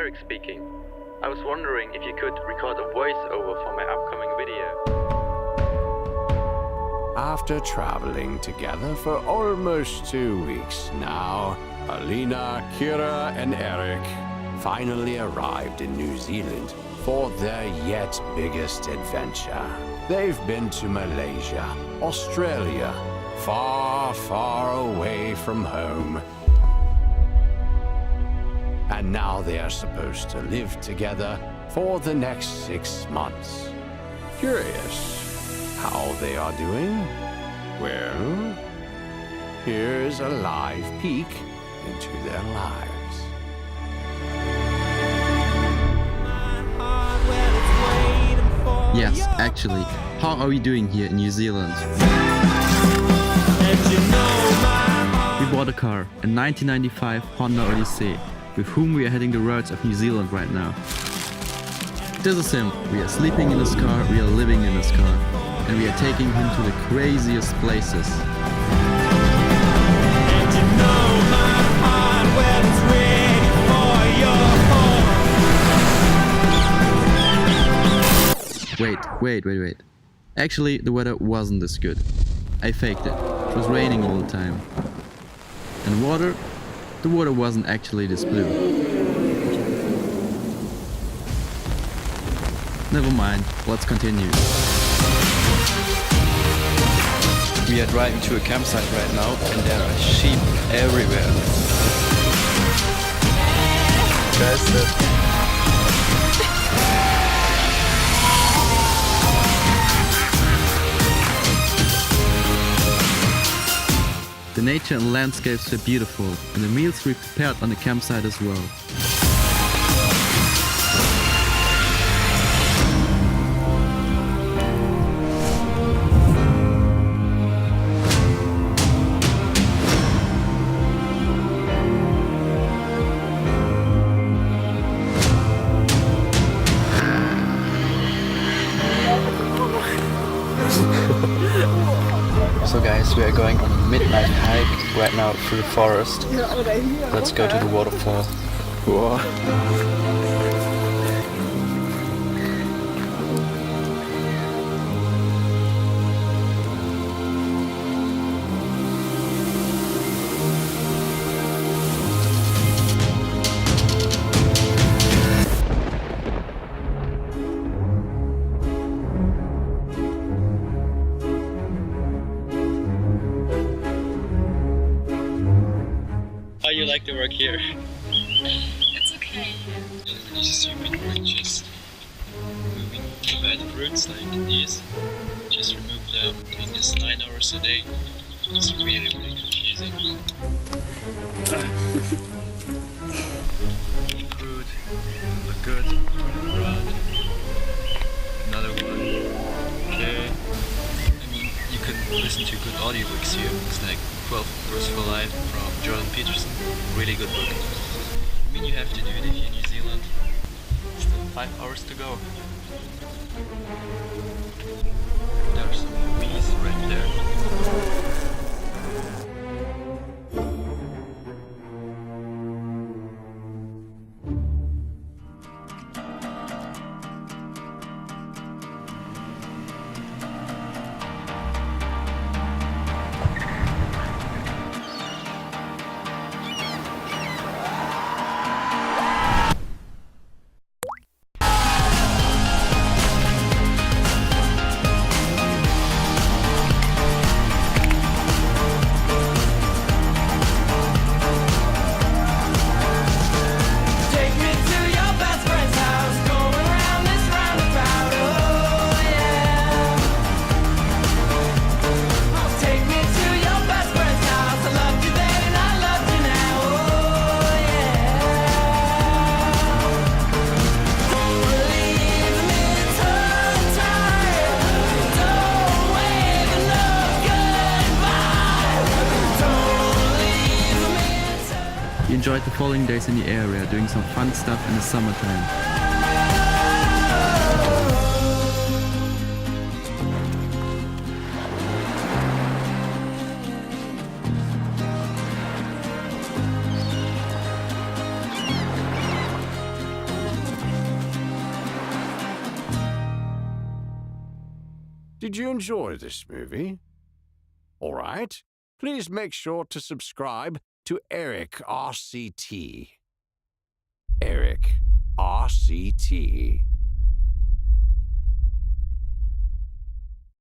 Eric speaking. I was wondering if you could record a voiceover for my upcoming video. After traveling together for almost 2 weeks now, Alina, Kira and Eric finally arrived in New Zealand for their yet biggest adventure. They've been to Malaysia, Australia, far, far away from home. And now they are supposed to live together for the next 6 months. Curious how they are doing? Well, here's a live peek into their lives. Yes, actually, how are we doing here in New Zealand? We bought a car, a 1995 Honda Odyssey, with whom we are heading the roads of New Zealand right now. This is him. We are sleeping in this car, we are living in this car, and we are taking him to the craziest places. Wait. Actually, the weather wasn't this good. I faked it. It was raining all the time. And the water wasn't actually this blue. Never mind, let's continue. We are driving to a campsite right now and there are sheep everywhere. The nature and landscapes were beautiful, and the meals we prepared on the campsite as well. So guys, we are going on a midnight hike right now through the forest. Let's go to the waterfall. Whoa. How you like the work here? It's okay. When you zoom in, we're just removing bad fruits like these. Just remove them, doing this 9 hours a day. It's really confusing. Fruit, look good, turn around. Another one. Okay. I mean, you can listen to good audiobooks here. It's like 12 Hours for Life from Jordan Peterson. Really good book. I mean, you have to do it if you're in New Zealand. Still 5 hours to go. There are some bees right there. We enjoyed the following days in the area, doing some fun stuff in the summertime. Did you enjoy this movie? Alright, please make sure to subscribe to Eric RCT. Eric RCT.